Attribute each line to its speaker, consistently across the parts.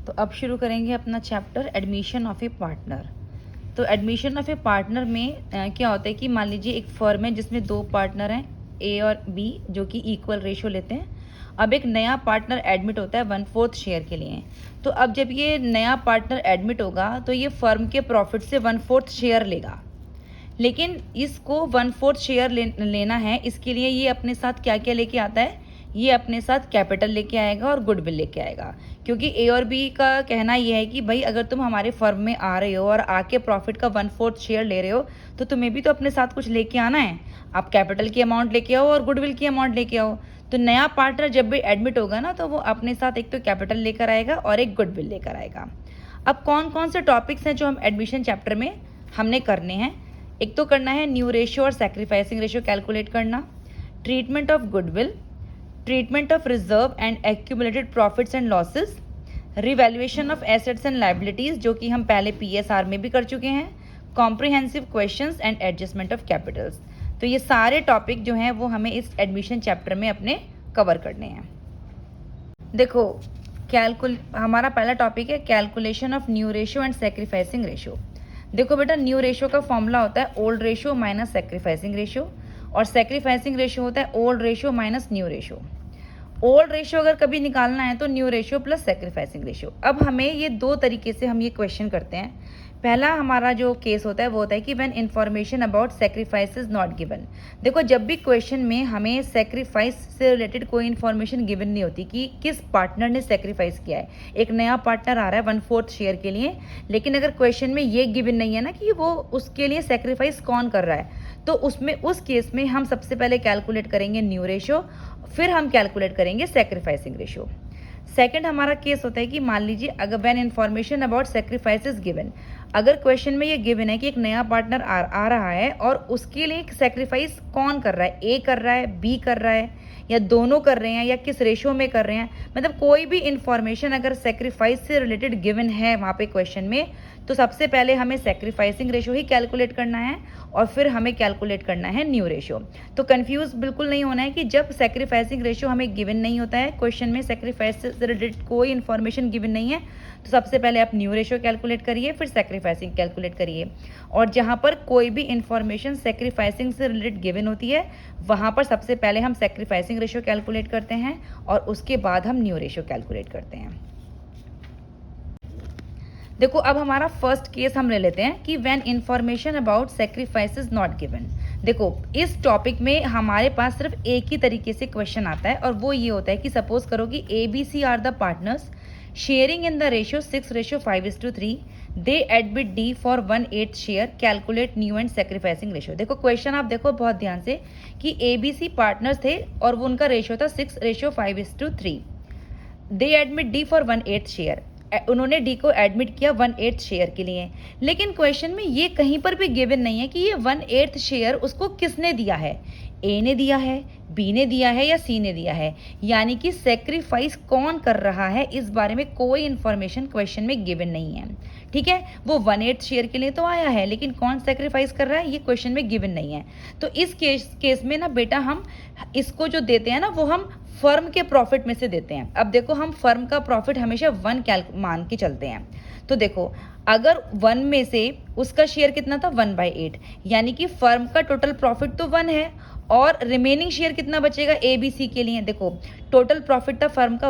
Speaker 1: तो अब शुरू करेंगे अपना chapter admission of A partner. तो एडमिशन ऑफ ए पार्टनर में क्या होता है कि मान लीजिए एक फर्म है जिसमें दो पार्टनर हैं ए और बी जो कि इक्वल रेशो लेते हैं। अब एक नया पार्टनर एडमिट होता है 1/4 शेयर के लिए। तो अब जब ये नया पार्टनर एडमिट होगा तो ये फर्म के प्रॉफिट से 1/4 शेयर लेगा, लेकिन इसको 1/4 शेयर लेना है। इसके लिए ये अपने साथ क्या क्या लेके आता है, ये अपने साथ कैपिटल लेके आएगा और गुडविल लेके आएगा, क्योंकि ए और बी का कहना ये है कि भाई अगर तुम हमारे फर्म में आ रहे हो और आके प्रॉफिट का 1/4 शेयर ले रहे हो तो तुम्हें भी तो अपने साथ कुछ लेके आना है। आप कैपिटल की अमाउंट लेके आओ और गुडविल की अमाउंट लेके आओ। तो नया पार्टनर जब भी एडमिट होगा ना तो वो अपने साथ एक तो कैपिटल लेकर आएगा और एक गुडविल लेकर आएगा। अब कौन कौन से टॉपिक्स हैं जो हम एडमिशन चैप्टर में हमने करने हैं। एक तो करना है न्यू रेशियो और सैक्रिफाइसिंग रेशियो कैलकुलेट करना, treatment of goodwill, treatment of reserve and accumulated profits and losses, revaluation of assets and liabilities जो कि हम पहले पीएसआर में भी कर चुके हैं, comprehensive questions and adjustment of Capitals. तो ये सारे टॉपिक जो हैं वो हमें इस एडमिशन चैप्टर में अपने कवर करने हैं। देखो हमारा पहला टॉपिक है calculation of new ratio and sacrificing ratio. देखो बेटा, न्यू रेशियो का फॉर्मूला होता है old ratio minus sacrificing ratio, और सैक्रिफाइसिंग रेशियो होता है old ratio minus new ratio. Old ratio अगर कभी निकालना है तो new ratio plus sacrificing ratio. अब हमें ये दो तरीके से हम ये क्वेश्चन करते हैं। पहला हमारा जो केस होता है वो होता है कि when information about sacrifice is not given. देखो, जब भी क्वेश्चन में हमें सेक्रीफाइस से रिलेटेड कोई इन्फॉर्मेशन गिवन नहीं होती कि किस पार्टनर ने सेक्रीफाइस किया है। एक नया पार्टनर आ रहा है 1/4 शेयर के लिए, लेकिन अगर क्वेश्चन में ये गिवन नहीं है ना कि वो उसके लिए सेक्रीफाइस कौन कर रहा है, तो उस केस में हम सबसे पहले कैलकुलेट करेंगे न्यू रेशियो, फिर हम कैलकुलेट करेंगे सेक्रीफाइसिंग रेशियो। सेकंड हमारा केस होता है कि मान लीजिए अगर when information about sacrifice is given, अगर क्वेश्चन में ये गिवन है कि एक नया पार्टनर आ रहा है और उसके लिए सेक्रीफाइस कौन कर रहा है, ए कर रहा है, बी कर रहा है, या दोनों कर रहे हैं, या किस रेशियो में कर रहे हैं, मतलब कोई भी इन्फॉर्मेशन अगर सेक्रीफाइस से रिलेटेड गिवन है वहाँ पे क्वेश्चन में, तो सबसे पहले हमें सेक्रीफाइसिंग रेशियो ही कैलकुलेट करना है और फिर हमें कैलकुलेट करना है न्यू रेशियो। तो कंफ्यूज बिल्कुल नहीं होना है कि जब सेक्रीफाइसिंग रेशियो हमें गिवन नहीं होता है क्वेश्चन में, सेक्रीफाइस से रिलेटेड कोई इन्फॉर्मेशन गिवन नहीं है, तो सबसे पहले आप न्यू रेशियो कैलकुलेट करिए, फिर सेक्रीफाइसिंग कैलकुलेट करिए। और जहाँ पर कोई भी इन्फॉर्मेशन सेक्रीफाइसिंग से रिलेटेड गिवन होती है वहाँ पर सबसे पहले हम सेक्रीफाइसिंग रेशियो कैलकुलेट करते हैं और उसके बाद हम न्यू रेशियो कैलकुलेट करते हैं। देखो, अब हमारा फर्स्ट केस हम ले लेते हैं कि when information about sacrifice is not given. देखो, इस टॉपिक में हमारे पास सिर्फ एक ही तरीके से क्वेश्चन आता है और वो ये होता है कि सपोज करो कि A B C are the partners sharing in the ratio 6:5:3, they admit D for 1/8 share, calculate new and sacrificing ratio. देखो, क्वेश्चन आप देखो बहुत ध्यान से कि ए बी सी पार्टनर्स थे और वो उनका रेशियो था 6:5:3। They admit D for 1/8 share, उन्होंने डी को एडमिट किया 1/8 शेयर के लिए, लेकिन क्वेश्चन में ये कहीं पर भी गिवन नहीं है कि ये 1/8 शेयर उसको किसने दिया है, ए ने दिया है, बी ने दिया है या सी ने दिया है, यानी कि सेक्रीफाइस कौन कर रहा है इस बारे में कोई इन्फॉर्मेशन क्वेश्चन में गिवन नहीं है। ठीक है, वो 1/8 शेयर के लिए तो आया है, लेकिन कौन सेक्रीफाइस कर रहा है ये क्वेश्चन में गिवन नहीं है। तो इस केस में ना बेटा हम इसको जो देते हैं ना वो हम फर्म के प्रॉफिट में से देते हैं। अब देखो, हम फर्म का प्रॉफिट हमेशा 1 मान के चलते हैं। तो देखो, अगर 1 में से उसका शेयर कितना था 1/8, यानी कि फर्म का टोटल प्रॉफिट तो 1 है और रिमेनिंग शेयर कितना बचेगा ए बी सी के लिए। देखो, टोटल प्रॉफिट था फर्म का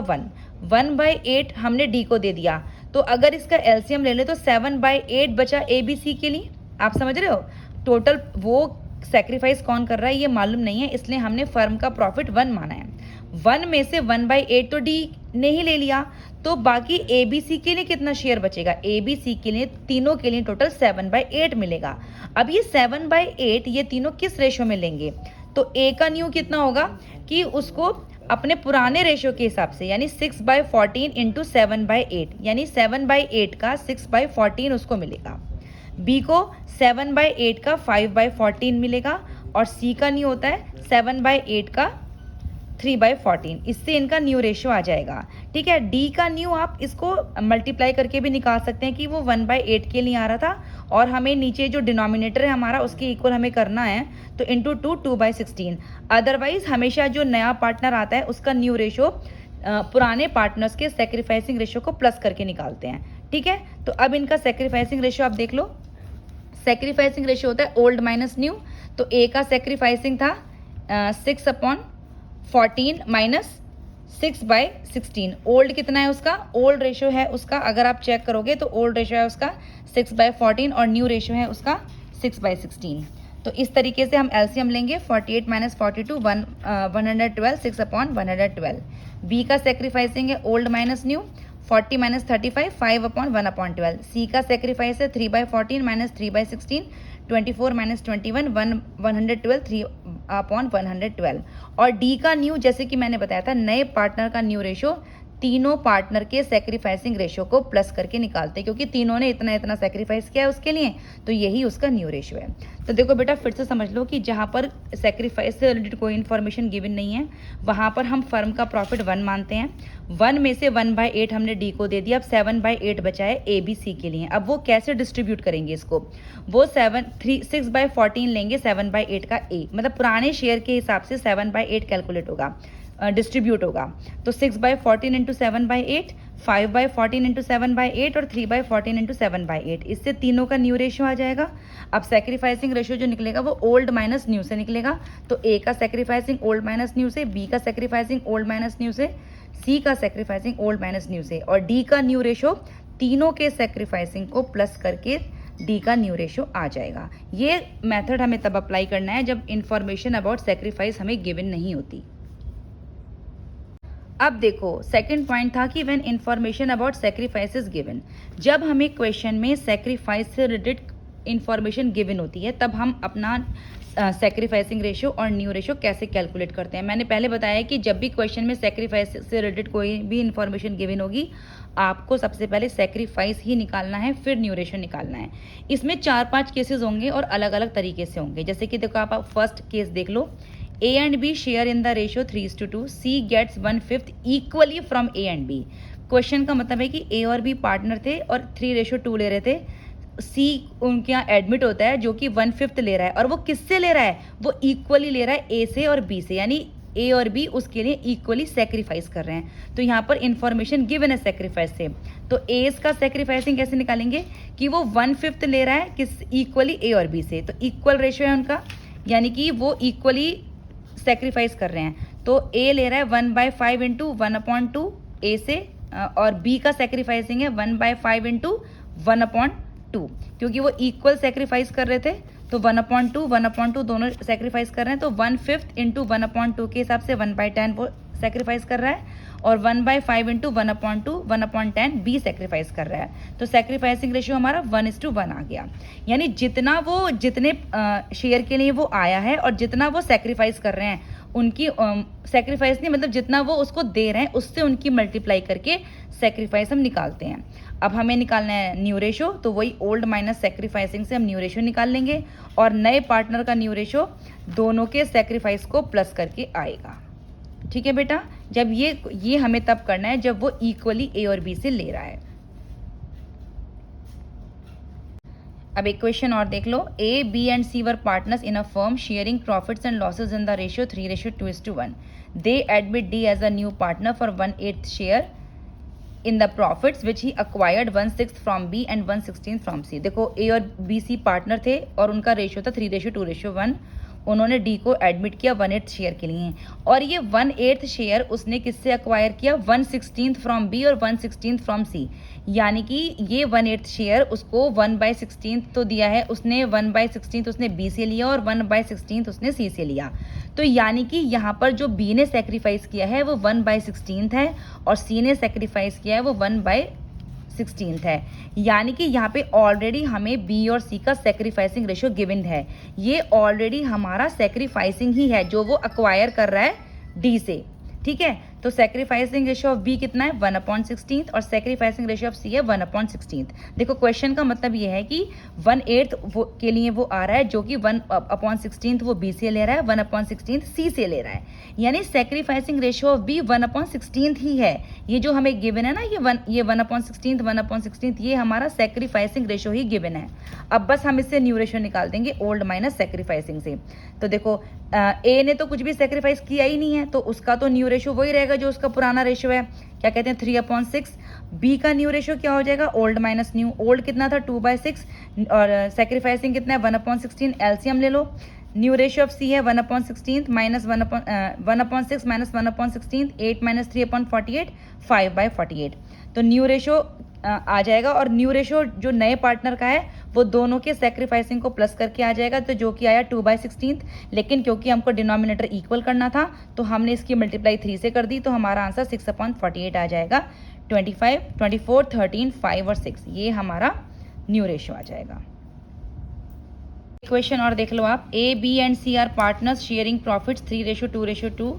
Speaker 1: 1/8 हमने डी को दे दिया, तो अगर इसका एलसीएम ले ले तो 7/8 बचा ए बी सी के लिए। आप समझ रहे हो, टोटल वो सेक्रीफाइस कौन कर रहा है ये मालूम नहीं है, इसलिए हमने फर्म का प्रॉफिट 1 माना है। 1 में से 1/8 तो डी ने ही ले लिया, तो बाकी ए बी सी के लिए कितना शेयर बचेगा, ए बी सी के लिए तीनों के लिए टोटल 7/8 मिलेगा। अब ये 7/8 ये तीनों किस रेशियो में लेंगे, तो ए का न्यू कितना होगा कि उसको अपने पुराने रेशियो के हिसाब से, यानी 6/14 इंटू 7/8, यानी 7/8 का 6/14 उसको मिलेगा। बी को 7/8 का 5/14 मिलेगा और सी का न्यू होता है 7/8 का 3/14। इससे इनका न्यू रेशियो आ जाएगा। ठीक है, डी का न्यू आप इसको मल्टीप्लाई करके भी निकाल सकते हैं कि वो 1/8 के लिए आ रहा था और हमें नीचे जो डिनोमिनेटर है हमारा उसके इक्वल हमें करना है, तो इंटू 2 2/16। अदरवाइज हमेशा जो नया पार्टनर आता है उसका न्यू रेशियो पुराने पार्टनर्स के सेक्रीफाइसिंग रेशियो को प्लस करके निकालते हैं, ठीक है। तो अब इनका सेक्रीफाइसिंग रेशियो आप देख लो। सेक्रीफाइसिंग रेशियो होता है ओल्ड माइनस न्यू। तो ए का सेक्रीफाइसिंग था 6/14 माइनस 6/16। ओल्ड कितना है उसका? ओल्ड रेशियो है उसका, अगर आप चेक करोगे तो ओल्ड रेशियो है उसका 6/14 और न्यू रेशियो है उसका 6/16। तो इस तरीके से हम एलसीएम लेंगे 48 माइनस 42 112 6/112। बी का सेक्रीफाइसिंग है ओल्ड माइनस न्यू 40 माइनस 35 5/112। सी का सेक्रीफाइस है 3/14 माइनस 3/16 24 माइनस 21 112 3/112। और डी का न्यू, जैसे कि मैंने बताया था, नए पार्टनर का न्यू रेशियो तीनों पार्टनर के सेक्रीफाइसिंग रेशियो को प्लस करके निकालते हैं, क्योंकि तीनों ने इतना इतना सेक्रीफाइस किया है उसके लिए, तो यही उसका न्यू रेशियो है। तो देखो बेटा, फिर से समझ लो कि जहाँ पर सेक्रीफाइस से रिलेटेड कोई इन्फॉर्मेशन गिवन नहीं है, वहाँ पर हम फर्म का प्रॉफिट 1 मानते हैं। 1 में से 1/8 हमने डी को दे दिया, अब 7/8 बचा है ए बी सी के लिए। अब वो कैसे डिस्ट्रीब्यूट करेंगे इसको? वो 6/14 लेंगे 7/8 का ए, मतलब पुराने शेयर के हिसाब से 7/8 कैलकुलेट होगा, डिस्ट्रीब्यूट होगा। तो 6/14 इंटू 7/8, 5/14 इंटू 7/8 और 3/14 इंटू 7/8, इससे तीनों का न्यू रेशियो आ जाएगा। अब सेक्रीफाइसिंग रेशियो जो निकलेगा वो ओल्ड माइनस न्यू से निकलेगा। तो ए का सेक्रीफाइसिंग ओल्ड माइनस न्यू से, बी का सेक्रीफाइसिंग ओल्ड माइनस न्यू से, सी का सेक्रीफाइसिंग ओल्ड माइनस न्यू से, और डी का न्यू रेशियो तीनों के सेक्रीफाइसिंग को प्लस करके डी का न्यू रेशियो आ जाएगा। ये मेथड हमें तब अप्लाई करना है जब इंफॉर्मेशन अबाउट सेक्रीफाइस हमें गिवन नहीं होती। अब देखो, सेकंड पॉइंट था कि when information about sacrifice is given. जब हमें क्वेश्चन में सेक्रीफाइस से रिलेटेड इंफॉर्मेशन गिवन होती है, तब हम अपना सेक्रीफाइसिंग रेशियो और न्यू रेशियो कैसे कैलकुलेट करते हैं। मैंने पहले बताया कि जब भी क्वेश्चन में सेक्रीफाइस से रिलेटेड कोई भी इंफॉर्मेशन गिवन होगी, आपको सबसे पहले सेक्रीफाइस ही निकालना है, फिर न्यू रेशियो निकालना है। इसमें 4-5 केसेस होंगे और अलग अलग तरीके से होंगे। जैसे कि देखो, आप फर्स्ट केस देख लो। A and B share in the ratio 3:2. C gets 1/5 equally from A and B. Question का मतलब है कि A और B पार्टनर थे और 3:2 ले रहे थे। C उनके यहाँ एडमिट होता है जो कि 1/5 ले रहा है, और वो किससे ले रहा है? वो इक्वली ले रहा है A से और B से, यानी A और B उसके लिए इक्वली सेक्रीफाइस कर रहे हैं। तो यहाँ पर इंफॉर्मेशन गिवन है सेक्रीफाइस से। तो A का सेक्रीफाइसिंग कैसे निकालेंगे कि वो 1/5 ले रहा है किस इक्वली A और B से, तो इक्वल रेशियो है उनका, यानी कि वो इक्वली सेक्रीफाइस कर रहे हैं। तो ए ले रहा है 1/5 इंटू 1/2 ए से, और बी का सेक्रीफाइसिंग है 1/5 इंटू 1/2, क्योंकि वो इक्वल सेक्रीफाइस कर रहे थे। तो 1/2 दोनों सेक्रीफाइस कर रहे हैं। तो 1/5 इंटू 1/2 के हिसाब से 1/10 वो सेक्रीफाइस कर रहा है, और 1/5 इंटू 1/2 1/10 बी सेक्रीफाइस कर रहा है। तो सेक्रीफाइसिंग रेशियो हमारा 1:1 आ गया। यानी जितना वो जितने शेयर के लिए वो आया है और जितना वो सेक्रीफाइस कर रहे हैं, उनकी सेक्रीफाइस नहीं, मतलब जितना वो उसको दे रहे हैं उससे उनकी मल्टीप्लाई करके सेक्रीफाइस हम निकालते हैं। अब हमें निकालना है न्यू रेशियो, तो वही ओल्ड माइनस सेक्रीफाइसिंग से हम न्यू रेशियो निकाल लेंगे, और नए पार्टनर का न्यू रेशियो दोनों के सेक्रीफाइस को प्लस करके आएगा। ठीक है बेटा, जब ये हमें तब करना है जब वो इक्वली ए और बी से ले रहा है। अब एक क्वेश्चन और देख लो। A, B and C were partners in a firm sharing profits and losses in the ratio 3:2:1. They admit D as a new partner for 1/8 share in the profits which he acquired 1/6 from B and 1/16 from C. देखो, A और B C partner थे और उनका ratio था 3:2:1. उन्होंने D को admit किया 1/8 share के लिए, और ये 1/8 शेयर उसने किससे अक्वायर किया? 1/16 फ्रॉम बी और 1/16 फ्रॉम सी, यानी कि ये 1/8 शेयर उसको 1/16 तो दिया है उसने, 1/16 उसने बी से लिया और 1/16 उसने सी से लिया। तो यानी कि यहाँ पर जो बी ने सेक्रीफाइस किया है वो 1/16 है, और सी ने सेक्रीफाइस किया है वो 1/16 है। यानी कि यहाँ पे ऑलरेडी हमें बी और सी का सेक्रीफाइसिंग रेशियो गिवन है। ये ऑलरेडी हमारा सेक्रीफाइसिंग ही है जो वो अक्वायर कर रहा है डी से। ठीक है, तो सेक्रीफाइसिंग रेशियो ऑफ बी कितना है? 1/16, और सेक्रीफाइसिंग रेशियो ऑफ सी है 1/16। देखो, क्वेश्चन का मतलब ये है कि 1/8 के लिए वो आ रहा है जो कि 1/16 वो बी से ले रहा है, 1/16 सी से ले रहा है, यानी सेक्रीफाइसिंग रेशियो ऑफ बी 1/16 ही है। ये जो हमें गिवन है ना, ये 1/16 ये हमारा सेक्रीफाइसिंग रेशियो ही गिवन है। अब बस हम इससे न्यू रेशियो निकाल देंगे ओल्ड माइनस सेक्रीफाइसिंग से। तो देखो, ए ने तो कुछ भी सेक्रीफाइस किया ही नहीं है, तो उसका तो न्यू रेशियो वही रहेगा जाएगा जो उसका पुराना रेशो है, क्या कहते हैं 3/6। बी का न्यू रेशो क्या हो जाएगा, ओल्ड माइनस न्यू। ओल्ड कितना था 2/6 और सेक्रीफाइसिंग कितना है 1/16। एलसीएम ले लो। न्यू रेशो ऑफ सी है 1/16 माइनस 1/6 माइनस 1/16, 8 माइनस 3/48, 5/48। तो न्यू रेशो आ जाएगा और न्यू रेशो जो नए पार्टनर का है वो दोनों के सेक्रीफाइसिंग को प्लस करके आ जाएगा, तो जो कि आया 2/16। लेकिन क्योंकि हमको डिनोमिनेटर इक्वल करना था तो हमने इसकी मल्टीप्लाई 3 से कर दी, तो हमारा आंसर 6/48 आ जाएगा। 25, 24, 13, 5 और 6 ये हमारा न्यू रेशो आ जाएगा। क्वेश्चन और देख लो आप, A B and C are partners sharing profits 3:2:2।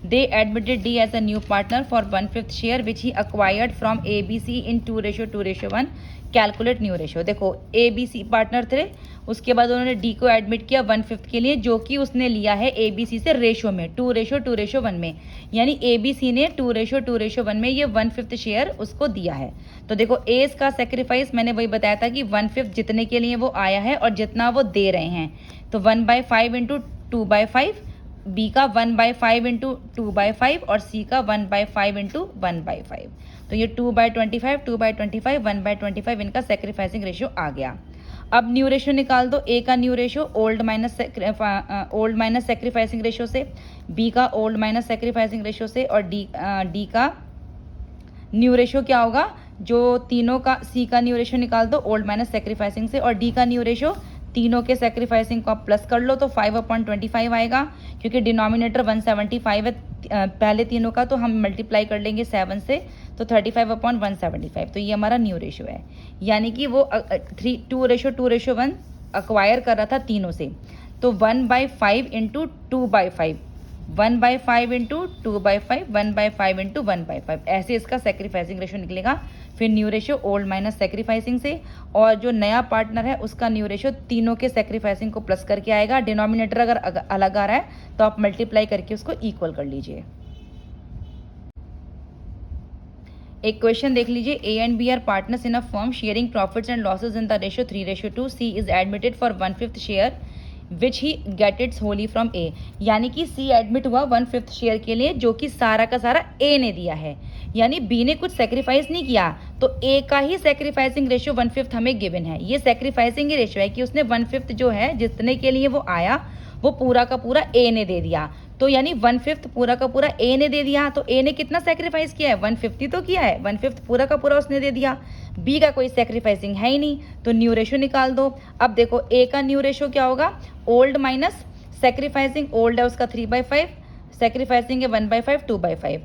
Speaker 1: They admitted D as a new partner for 1/5 share which he acquired from ABC in 2:2:1. Calculate new ratio. देखो ABC पार्टनर थे, उसके बाद उन्होंने D को एडमिट किया 1/5 के लिए, जो कि उसने लिया है ABC से रेशो में 2:2:1 में। यानी ABC ने 2:2:1 में ये 1/5 शेयर उसको दिया है। तो देखो एस का सेक्रीफाइस मैंने वही बताया था कि 1/5 जितने के लिए वो आया है और जितना वो दे रहे हैं, तो 1/5 इंटू 2/5, बी का 1/5 इंटू 2/5 और सी का 1/5 इंटू 1/5। तो ये 2/25, 2/25, 1/25 इनका सेक्रीफाइसिंग रेशियो आ गया। अब न्यू रेशियो निकाल दो। ए का new ratio old minus sacrificing ratio से, बी का ओल्ड माइनस सेक्रीफाइसिंग रेशियो से, और डी का न्यू रेशियो क्या होगा, जो तीनों का सी का न्यू रेशियो निकाल दो ओल्ड माइनस सेक्रीफाइसिंग से, और डी का न्यू रेशियो तीनों के सेक्रीफाइसिंग को आप प्लस कर लो तो 5/25 आएगा, क्योंकि डिनोमिनेटर 175 है पहले तीनों का, तो हम मल्टीप्लाई कर लेंगे 7 से, तो 35/175। तो ये हमारा न्यू रेशियो है। यानी कि वो 2:1 अक्वायर कर रहा था तीनों से, तो 1/5 इंटू 2/5, 1/5 इंटू 2/5, 1/5 इंटू 1/5, ऐसे इसका सेक्रीफाइसिंग रेशियो निकलेगा। फिर new ratio old minus sacrificing से, और जो नया पार्टनर है उसका न्यू रेशियो तीनों के सेक्रीफाइसिंग को प्लस करके आएगा। डिनोमिनेटर अगर अलग आ रहा है तो आप मल्टीप्लाई करके उसको इक्वल कर लीजिए। एक क्वेश्चन देख लीजिए, A and B are partners in a firm sharing profits and losses in the ratio 3:2। C is admitted for 1/5 share which he gets its wholly from A. यानी कि सी एडमिट हुआ 1/5 शेयर के लिए, जो कि सारा का सारा ए ने दिया है। यानी बी ने कुछ सेक्रीफाइस नहीं किया, तो ए का ही सेक्रीफाइसिंग रेशियो 1/5 हमें गिवन है। ये सेक्रीफाइसिंग ही रेशियो है कि उसने 1/5 जो है जितने के लिए वो आया वो पूरा का पूरा ए ने दे दिया। तो यानी 1/5 पूरा का पूरा ए ने दे दिया, तो ए ने कितना सेक्रीफाइस किया है, 1/50 तो किया है, 1/5 पूरा का पूरा उसने दे दिया। बी का कोई सेक्रीफाइसिंग है ही नहीं, तो न्यू रेशो निकाल दो। अब देखो ए का न्यू रेशो क्या होगा, ओल्ड माइनस सेक्रीफाइसिंग, ओल्ड है उसका 3/5, सेक्रीफाइसिंग है 1/5, 2/5।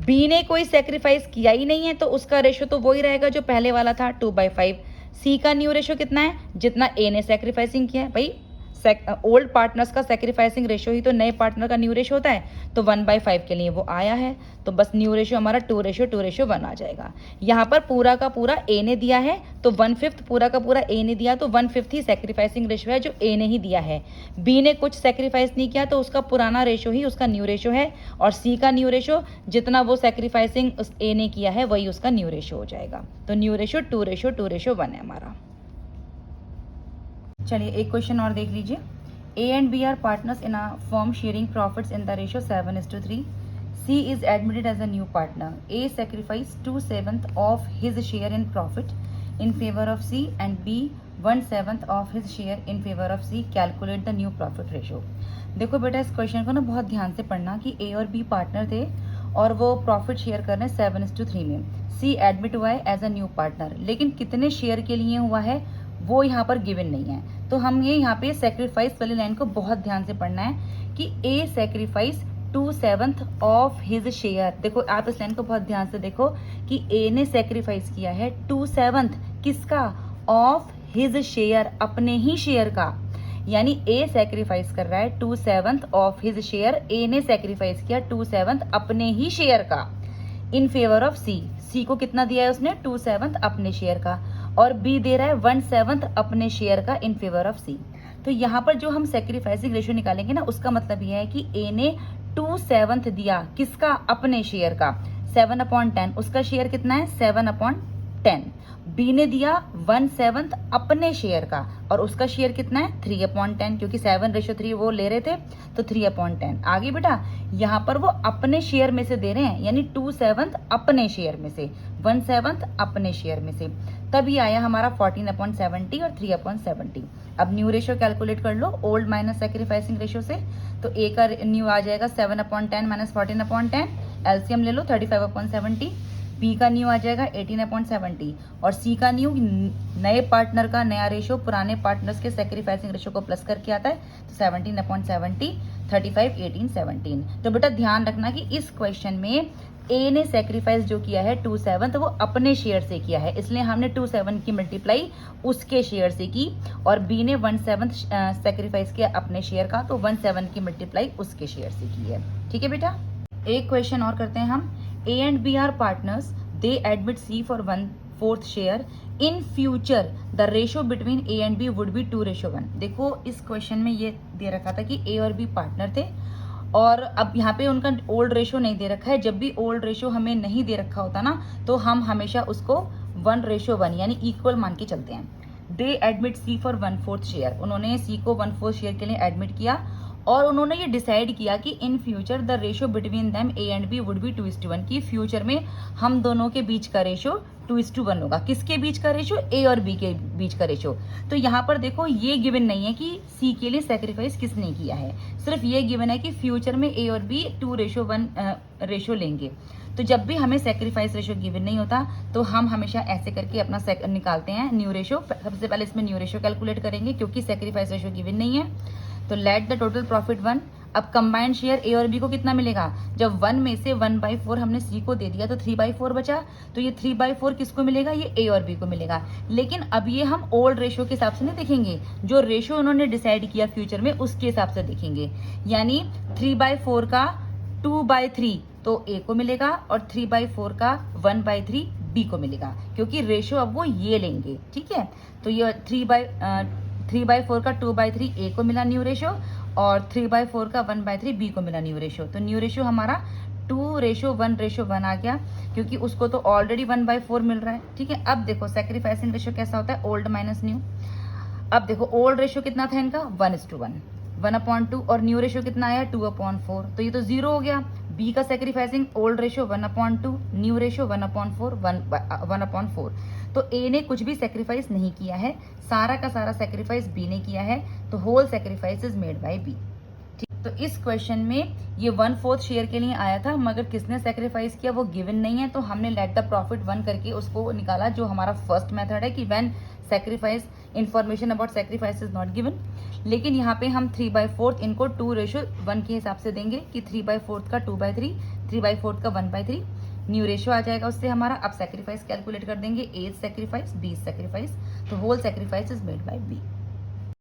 Speaker 1: बी ने कोई सेक्रीफाइस किया ही नहीं है, तो उसका रेशो तो वही रहेगा जो पहले वाला था 2/5। सी का न्यू रेशो कितना है, जितना ए ने सेक्रीफाइसिंग किया है। भाई ओल्ड पार्टनर्स का सेक्रीफाइसिंग रेशो ही तो नए पार्टनर का न्यू रेशो होता है, तो 1/5 के लिए वो आया है, तो बस न्यू रेशो हमारा 2:1 आ जाएगा। यहाँ पर पूरा का पूरा ए ने दिया है, तो 1/5 पूरा का पूरा ए ने दिया, तो 1/5 ही सेक्रीफाइसिंग रेशो है जो ए ने ही दिया है। बी ने कुछ सेक्रीफाइस नहीं किया, तो उसका पुराना रेशो ही उसका न्यू रेशो है, और सी का न्यू रेशो जितना वो सेक्रीफाइसिंग उस ए ने किया है वही उसका न्यू रेशो हो जाएगा। तो न्यू रेशो 2:1 है हमारा। चलिए एक क्वेश्चन और देख लीजिए, A and B are partners in a firm sharing profits in the ratio 7:3। C is admitted as a new partner. A sacrifice 2/7 of his share in profit in favour of C and B 1/7 of his share in favour of C. Calculate the new profit ratio. देखो बेटा इस question को ना बहुत ध्यान से पढ़ना कि ए और बी पार्टनर थे और वो प्रॉफिट शेयर कर रहे हैं 7:3 में। सी एडमिट हुआ है एज अ न्यू पार्टनर, लेकिन कितने शेयर के लिए हुआ है वो यहाँ पर गिवन नहीं है, तो हम ये यहाँ पे सेक्रीफाइस वाली लाइन को बहुत ध्यान से पढ़ना है कि ए सेक्रीफाइस 2/7 ऑफ हिज शेयर। देखो आप इस लाइन को बहुत ध्यान से देखो कि ए ने सेक्रीफाइस किया है 2/7 किसका, ऑफ हिज शेयर, अपने ही शेयर का। यानी ए सेक्रीफाइस कर रहा है 2/7 ऑफ हिज शेयर, ए ने सेक्रीफाइस किया 2/7 अपने ही शेयर का, इन फेवर ऑफ सी। सी को कितना दिया है उसने, 2/7 अपने शेयर का, और बी दे रहा है 1/7 अपने शेयर का इन फेवर ऑफ सी। तो यहाँ पर जो हम सेक्रीफाइसिंग रेशियो निकालेंगे ना, उसका मतलब यह है कि ए ने 2/7 दिया किसका, अपने शेयर का, 7/10। उसका शेयर कितना है 7/10, 10। बी ने दिया 1/7 अपने शेयर का, और उसका शेयर कितना है 3/10, क्योंकि 7:3 वो ले रहे थे, तो 3/10। आगे बेटा यहाँ पर वो अपने शेयर में से दे रहे हैं, यानी 2/7 अपने शेयर में से, 1/7 अपने शेयर में से, तभी आया हमारा 14/70 और 3/70। अब न्यू रेशो कैलकुलेट कर लो ओल्ड माइनस सेक्रीफाइसिंग रेशो से। तो ए का न्यू आ जाएगा 7/10 माइनस 14/10, एलसीएम ले लो 35/70। बी का न्यू आ जाएगा 18/70, और सी का न्यू नए पार्टनर का नया रेशो पुराने पार्टनर्स के सेक्रीफाइसिंग रेशो को प्लस करके आता है, तो 17/70, 35, 18, 17। तो बेटा ध्यान रखना कि इस क्वेश्चन में ए ने सेक्रीफाइस जो किया है 2/7 वो अपने शेयर से किया है, इसलिए हमने 2/7 की मल्टीप्लाई उसके शेयर से की, और बी ने 1/7 सेक्रीफाइस किया अपने शेयर का, तो 1/7 की मल्टीप्लाई उसके शेयर से की है। ठीक है बेटा, एक क्वेश्चन और करते हैं हम। A and B are partners. They admit C for 1/4 share. In future, the ratio between A and B would be 2:1. देखो इस क्वेश्चन में ये दे रखा था कि A और B पार्टनर थे, और अब यहाँ पे उनका ओल्ड रेशो नहीं दे रखा है। जब भी ओल्ड रेशो हमें नहीं दे रखा होता ना, तो हम हमेशा उसको 1:1 यानी इक्वल मान के चलते हैं। They admit C for 1/4 share, उन्होंने सी को 1/4 शेयर के लिए एडमिट किया, और उन्होंने ये डिसाइड किया कि in future the ratio between them A and B would be 2:1, कि फ्यूचर में हम दोनों के बीच का रेशो 2:1 होगा। किसके बीच का रेशो? ए और बी के बीच का रेशो। तो यहाँ पर देखो ये गिवन नहीं है कि सी के लिए सेक्रीफाइस किसने किया है, सिर्फ ये गिवन है कि फ्यूचर में ए और बी 2:1 रेशो लेंगे। तो जब भी हमें सेक्रीफाइस रेशो गिवन नहीं होता, तो हम हमेशा ऐसे करके अपना निकालते हैं न्यू रेशो। सबसे पहले इसमें न्यू रेशो कैलकुलेट करेंगे, क्योंकि सेक्रीफाइस रेशो गिवन नहीं है। तो लेट द टोटल प्रॉफिट 1। अब कंबाइंड शेयर ए और बी को कितना मिलेगा? जब 1 में से 1/4 हमने सी को दे दिया, तो 3/4 बचा, तो ये 3/4 किसको मिलेगा? ये ए और बी को मिलेगा। लेकिन अब ये हम ओल्ड रेशो के हिसाब से नहीं देखेंगे, जो रेशो उन्होंने डिसाइड किया फ्यूचर में उसके हिसाब से देखेंगे। यानी 3/4 का 2/3 तो ए को मिलेगा, और 3/4 का 1/3 बी को मिलेगा, क्योंकि रेशो अब वो ये लेंगे। ठीक है, तो ये 3/4 का 2/3 ए को मिला न्यू रेशो, और 3/4 का 1/3 बी को मिला न्यू रेशो। तो न्यू रेशो हमारा 2:1 आ गया, क्योंकि उसको तो ऑलरेडी 1/4 मिल रहा है। ठीक है, अब देखो सेक्रीफाइसिंग रेशो कैसा होता है, ओल्ड माइनस न्यू। अब देखो ओल्ड रेशो कितना था इनका 1:1, 1/2, और न्यू रेशो कितना आया 2/4, तो ये तो 0 हो गया। बी का sacrificing old ratio 1/2, new ratio 1/4, 1/4। तो ए ने कुछ भी सेक्रीफाइस नहीं किया है, सारा का सारा सेक्रीफाइस बी ने किया है, तो whole sacrifice is made by B. तो इस क्वेश्चन में ये 1/4 शेयर के लिए आया था, मगर किसने सेक्रीफाइस किया वो गिवन नहीं है, तो हमने लेट द प्रॉफिट 1 करके उसको निकाला, जो हमारा फर्स्ट मेथड है कि when sacrifice information about sacrifice is not given. लेकिन यहाँ पे हम 3/4 इनको 2:1 के हिसाब से देंगे, कि 3/4 का 2/3, 3/4 का 1/3 न्यू रेशो आ जाएगा उससे हमारा। अब सेक्रीफाइस कैलकुलेट कर देंगे, ए सेक्रीफाइस, बी सेक्रीफाइस, तो whole sacrifice is made by B.